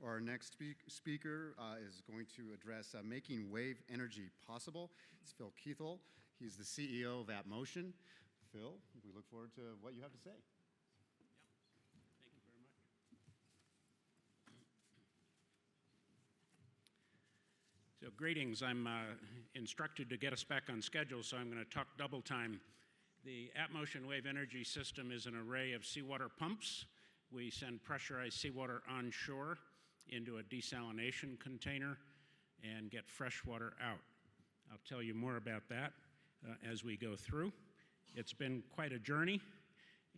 Our next speaker is going to address making wave energy possible. It's Phillip Kithil. He's the CEO of Atmocean. Phil, we look forward to what you have to say. Yep. Thank you very much. So greetings. I'm instructed to get us back on schedule, so I'm going to talk double time. The Atmocean Wave Energy System is an array of seawater pumps. We send pressurized seawater onshore into a desalination container and get fresh water out. I'll tell you more about that as we go through. It's been quite a journey,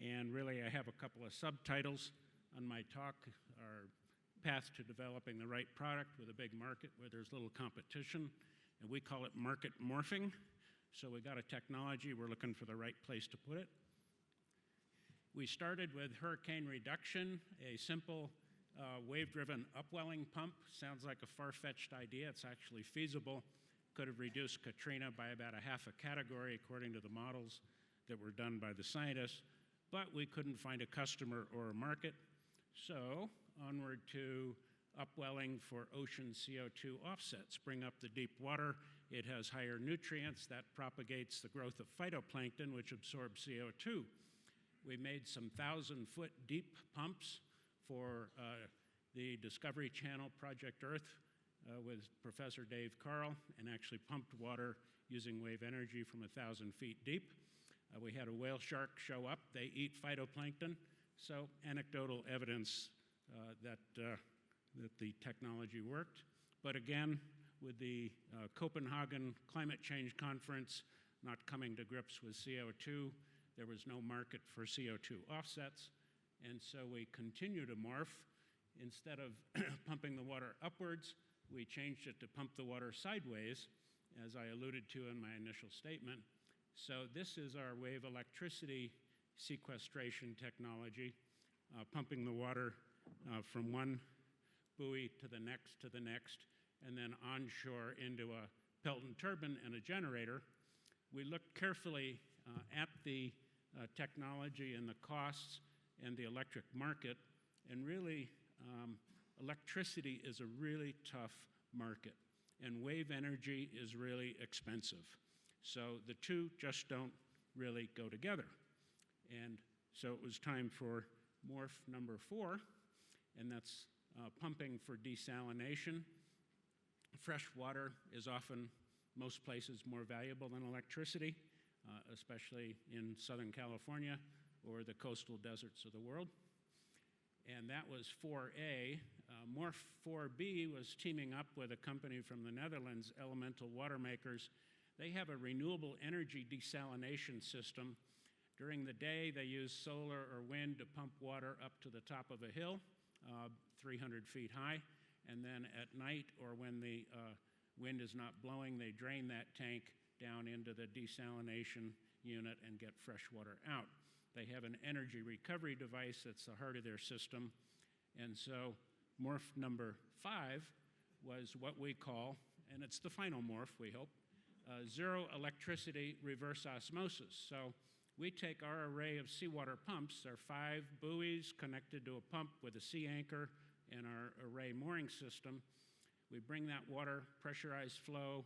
and really I have a couple of subtitles on my talk. Our path to developing the right product with a big market where there's little competition, and we call it market morphing. So we got a technology, we're looking for the right place to put it. We started with hurricane reduction, a simple wave-driven upwelling pump. Sounds like a far-fetched idea. It's actually feasible. Could have reduced Katrina by about a half a category according to the models that were done by the scientists, but we couldn't find a customer or a market. So onward to upwelling for ocean CO2 offsets. Bring up the deep water. It has higher nutrients. That propagates the growth of phytoplankton, which absorbs CO2. We made some 1,000-foot deep pumps for the Discovery Channel Project Earth with Professor Dave Carl, and actually pumped water using wave energy from 1,000 feet deep. We had a whale shark show up. They eat phytoplankton. So anecdotal evidence that the technology worked. But again, with the Copenhagen Climate Change Conference not coming to grips with CO2, there was no market for CO2 offsets. And so we continue to morph. Instead of pumping the water upwards, we changed it to pump the water sideways, as I alluded to in my initial statement. So this is our wave electricity sequestration technology, pumping the water from one buoy to the next, and then onshore into a Pelton turbine and a generator. We looked carefully at the technology and the costs and the electric market, and really electricity is a really tough market, and wave energy is really expensive. So the two just don't really go together. And so it was time for morph number 4, and that's pumping for desalination. Fresh water is often, most places, more valuable than electricity, especially in Southern California or the coastal deserts of the world. And that was 4A. Morph 4B was teaming up with a company from the Netherlands, Elemental Water Makers. They have a renewable energy desalination system. During the day, they use solar or wind to pump water up to the top of a hill, 300 feet high. And then at night, or when the wind is not blowing, they drain that tank down into the desalination unit and get fresh water out. They have an energy recovery device that's the heart of their system. And so morph number 5 was what we call, and it's the final morph, we hope, zero electricity reverse osmosis. So we take our array of seawater pumps, our 5 buoys connected to a pump with a sea anchor and our array mooring system. We bring that water, pressurized flow,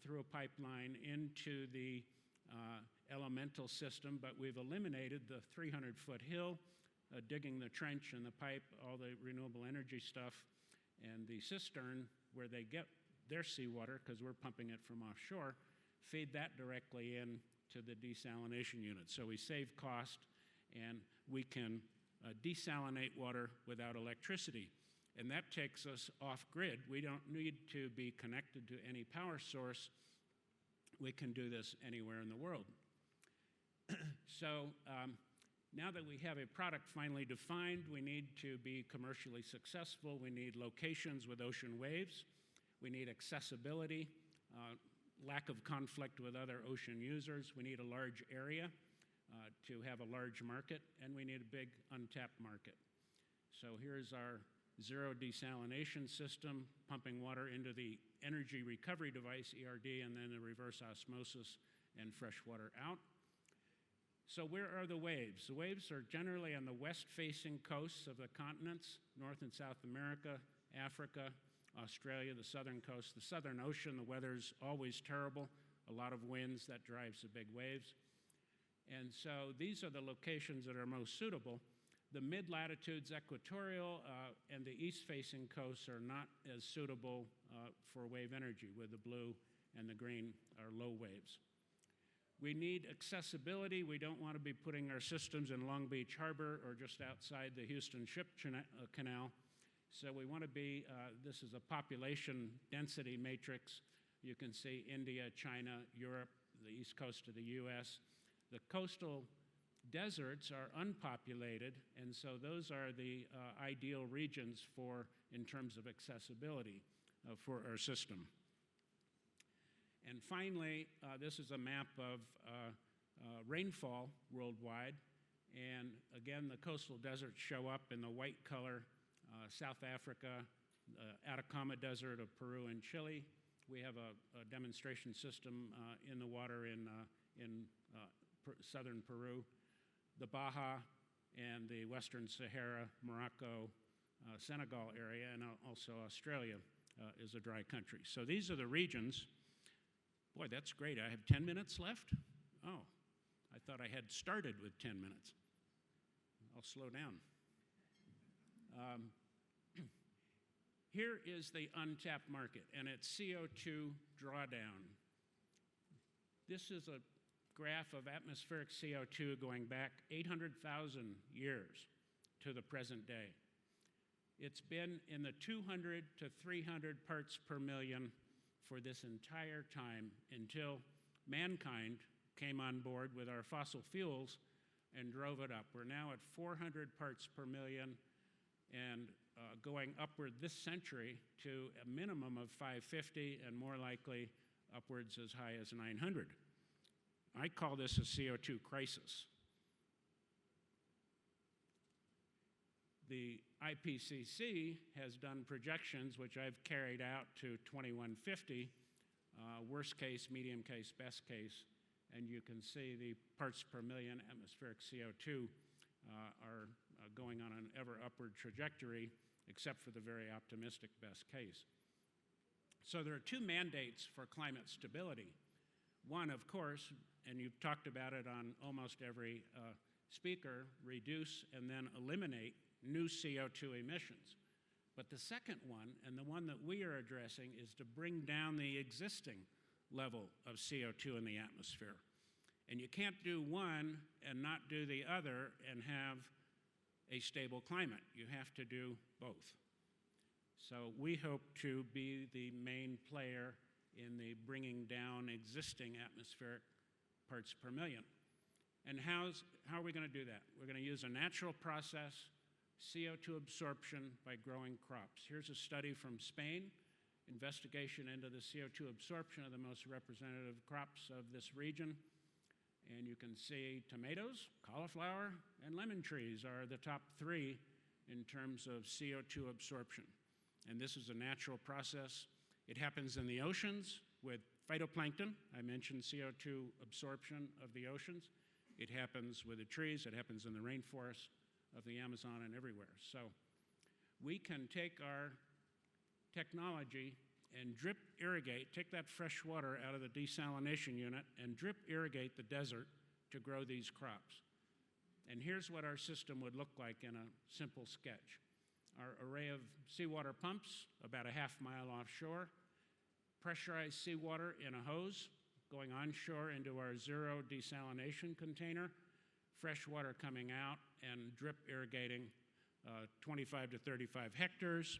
through a pipeline into the elemental system, but we've eliminated the 300-foot hill, digging the trench and the pipe, all the renewable energy stuff, and the cistern where they get their seawater, because we're pumping it from offshore, feed that directly in to the desalination unit. So we save cost, and we can desalinate water without electricity. And that takes us off-grid. We don't need to be connected to any power source. We can do this anywhere in the world. So now that we have a product finally defined, we need to be commercially successful. We need locations with ocean waves. We need accessibility, lack of conflict with other ocean users. We need a large area to have a large market, and we need a big untapped market. So here's our zero desalination system, pumping water into the energy recovery device, ERD, and then the reverse osmosis and fresh water out. So where are the waves? The waves are generally on the west-facing coasts of the continents, North and South America, Africa, Australia, the southern coast, the Southern Ocean. The weather's always terrible, a lot of winds, that drives the big waves. And so these are the locations that are most suitable. The mid-latitudes, equatorial, and the east-facing coasts are not as suitable for wave energy, where the blue and the green are low waves. We need accessibility. We don't want to be putting our systems in Long Beach Harbor or just outside the Houston Ship Canal. So we want to be, this is a population density matrix. You can see India, China, Europe, the east coast of the US. The coastal deserts are unpopulated, and so those are the ideal regions for, in terms of accessibility for our system. And finally, this is a map of rainfall worldwide. And again, the coastal deserts show up in the white color. South Africa, the Atacama Desert of Peru and Chile. We have a demonstration system in the water in southern Peru. The Baja and the Western Sahara, Morocco, Senegal area, and also Australia is a dry country. So these are the regions. Boy, that's great. I have 10 minutes left? Oh, I thought I had started with 10 minutes. I'll slow down. Here is the untapped market, and it's CO2 drawdown. This is a graph of atmospheric CO2 going back 800,000 years to the present day. It's been in the 200 to 300 parts per million for this entire time until mankind came on board with our fossil fuels and drove it up. We're now at 400 parts per million and going upward this century to a minimum of 550 and more likely upwards as high as 900. I call this a CO2 crisis. The IPCC has done projections, which I've carried out to 2150, worst case, medium case, best case, and you can see the parts per million atmospheric CO2 are going on an ever upward trajectory, except for the very optimistic best case. So there are two mandates for climate stability. One, of course, and you've talked about it on almost every speaker, reduce and then eliminate new CO2 emissions. But the second one, and the one that we are addressing, is to bring down the existing level of CO2 in the atmosphere. And you can't do one and not do the other and have a stable climate. You have to do both. So we hope to be the main player in the bringing down existing atmospheric parts per million. And how are we going to do that? We're going to use a natural process, CO2 absorption by growing crops. Here's a study from Spain, investigation into the CO2 absorption of the most representative crops of this region. And you can see tomatoes, cauliflower, and lemon trees are the top three in terms of CO2 absorption. And this is a natural process. It happens in the oceans with phytoplankton. I mentioned CO2 absorption of the oceans. It happens with the trees. It happens in the rainforest of the Amazon and everywhere. So we can take our technology and drip irrigate, take that fresh water out of the desalination unit and drip irrigate the desert to grow these crops. And here's what our system would look like in a simple sketch. Our array of seawater pumps, about a half mile offshore, pressurized seawater in a hose going onshore into our zero desalination container, fresh water coming out and drip irrigating 25 to 35 hectares.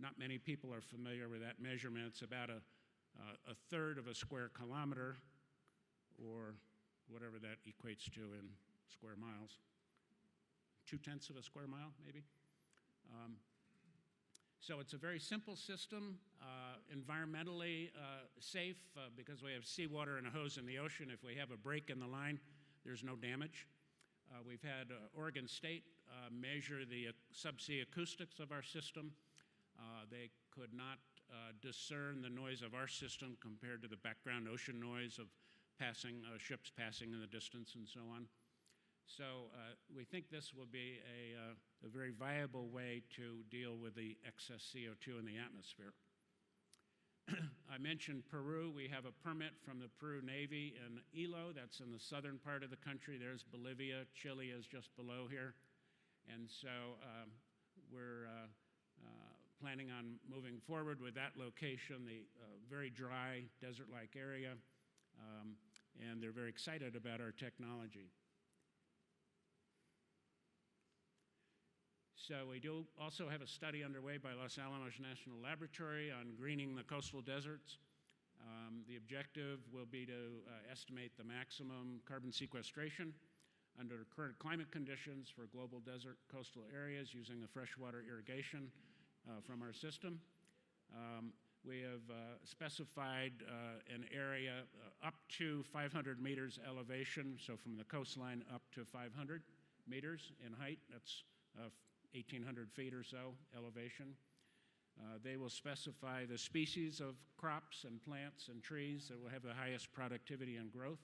Not many people are familiar with that measurement. It's about a third of a square kilometer, or whatever that equates to in square miles. 2/10 of a square mile, maybe. So it's a very simple system, environmentally safe because we have seawater and a hose in the ocean. If we have a break in the line, there's no damage. We've had Oregon State measure the subsea acoustics of our system. They could not discern the noise of our system compared to the background ocean noise of passing ships passing in the distance and so on. So we think this will be a very viable way to deal with the excess CO2 in the atmosphere. I mentioned Peru. We have a permit from the Peru Navy in Ilo. That's in the southern part of the country. There's Bolivia. Chile is just below here. And so we're planning on moving forward with that location, the very dry, desert-like area. And they're very excited about our technology. So we do also have a study underway by Los Alamos National Laboratory on greening the coastal deserts. The objective will be to estimate the maximum carbon sequestration under current climate conditions for global desert coastal areas using the freshwater irrigation from our system. We have specified an area up to 500 meters elevation, so from the coastline up to 500 meters in height. That's 1,800 feet or so elevation. They will specify the species of crops and plants and trees that will have the highest productivity and growth,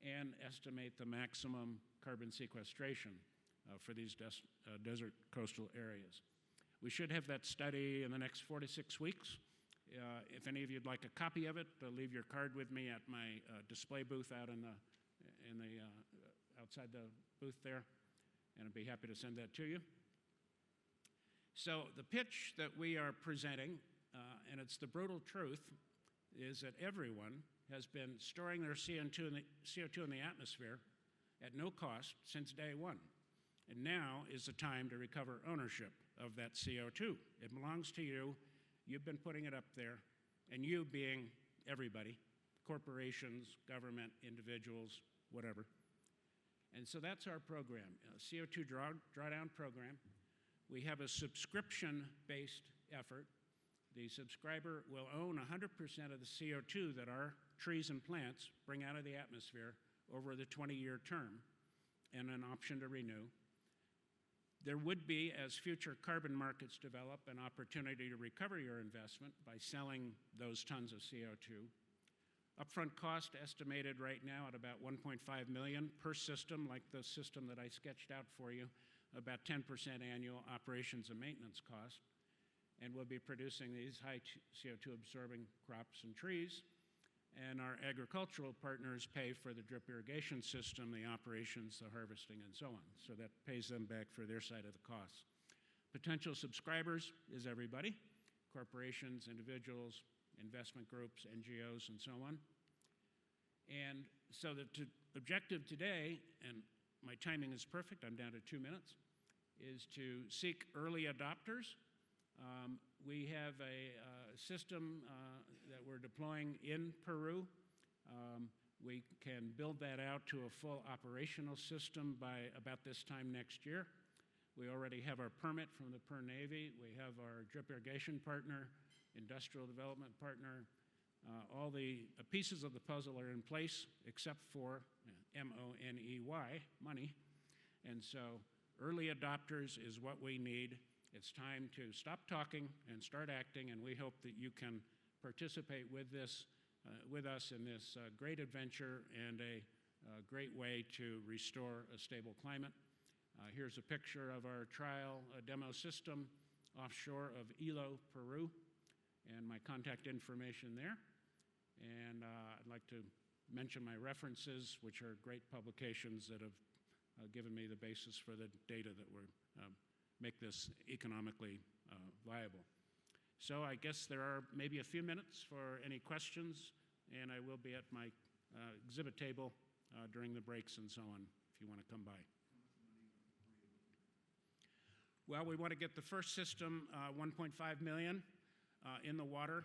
and estimate the maximum carbon sequestration for these desert coastal areas. We should have that study in the next 4 to 6 weeks. If any of you'd like a copy of it, leave your card with me at my display booth out outside the booth there, and I'd be happy to send that to you. So the pitch that we are presenting, and it's the brutal truth, is that everyone has been storing their CO2 in the atmosphere at no cost since day one. And now is the time to recover ownership of that CO2. It belongs to you. You've been putting it up there, and you being everybody, corporations, government, individuals, whatever. And so that's our program, a CO2 drawdown program. We have a subscription-based effort. The subscriber will own 100% of the CO2 that our trees and plants bring out of the atmosphere over the 20-year term, and an option to renew. There would be, as future carbon markets develop, an opportunity to recover your investment by selling those tons of CO2. Upfront cost estimated right now at about $1.5 million per system, like the system that I sketched out for you, about 10% annual operations and maintenance cost. And we'll be producing these high CO2 absorbing crops and trees. And our agricultural partners pay for the drip irrigation system, the operations, the harvesting, and so on. So that pays them back for their side of the costs. Potential subscribers is everybody, corporations, individuals, investment groups, NGOs, and so on. And so the objective today, and my timing is perfect, I'm down to 2 minutes, is to seek early adopters. We have a system that we're deploying in Peru. We can build that out to a full operational system by about this time next year. We already have our permit from the Peru Navy. We have our drip irrigation partner, industrial development partner. All the pieces of the puzzle are in place except for M-O-N-E-Y, money. And so early adopters is what we need. It's time to stop talking and start acting, and we hope that you can participate with us in this great adventure and a great way to restore a stable climate. Here's a picture of our trial demo system offshore of Ilo, Peru, and my contact information there. And I'd like to mention my references, which are great publications that have given me the basis for the data that we're make this economically viable. So I guess there are maybe a few minutes for any questions, and I will be at my exhibit table during the breaks and so on, if you want to come by. Well, we want to get the first system, 1.5 million, in the water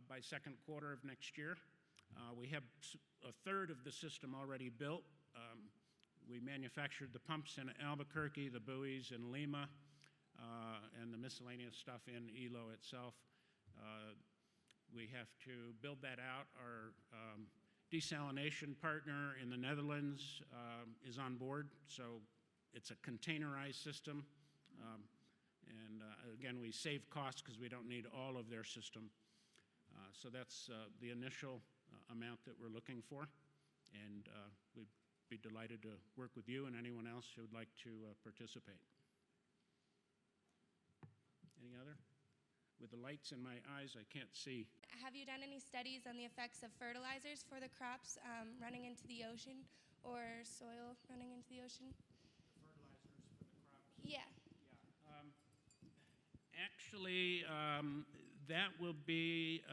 by second quarter of next year. We have a third of the system already built. We manufactured the pumps in Albuquerque, the buoys in Lima, and the miscellaneous stuff in Ilo itself. We have to build that out. Our desalination partner in the Netherlands is on board, so it's a containerized system. And again, we save costs because we don't need all of their system. So that's the initial amount that we're looking for. And we'd be delighted to work with you and anyone else who would like to participate. Any other? With the lights in my eyes, I can't see. Have you done any studies on the effects of fertilizers for the crops running into the ocean or soil running into the ocean? Fertilizers for the crops? Yeah. Actually, that will be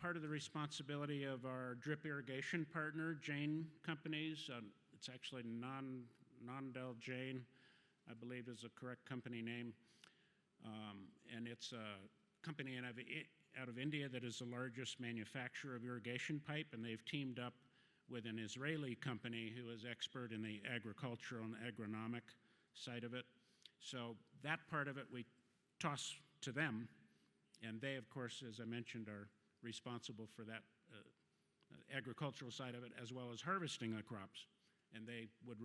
part of the responsibility of our drip irrigation partner, Jane Companies. It's actually Nondell Jane, I believe is the correct company name. And it's a company out of India that is the largest manufacturer of irrigation pipe, and they've teamed up with an Israeli company who is expert in the agricultural and agronomic side of it. So that part of it we toss to them, and they, of course, as I mentioned, are responsible for that agricultural side of it as well as harvesting the crops. And they would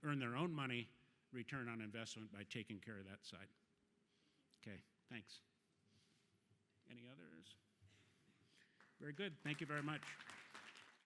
earn their own money, return on investment by taking care of that side. Okay, thanks. Any others? Very good. Thank you very much.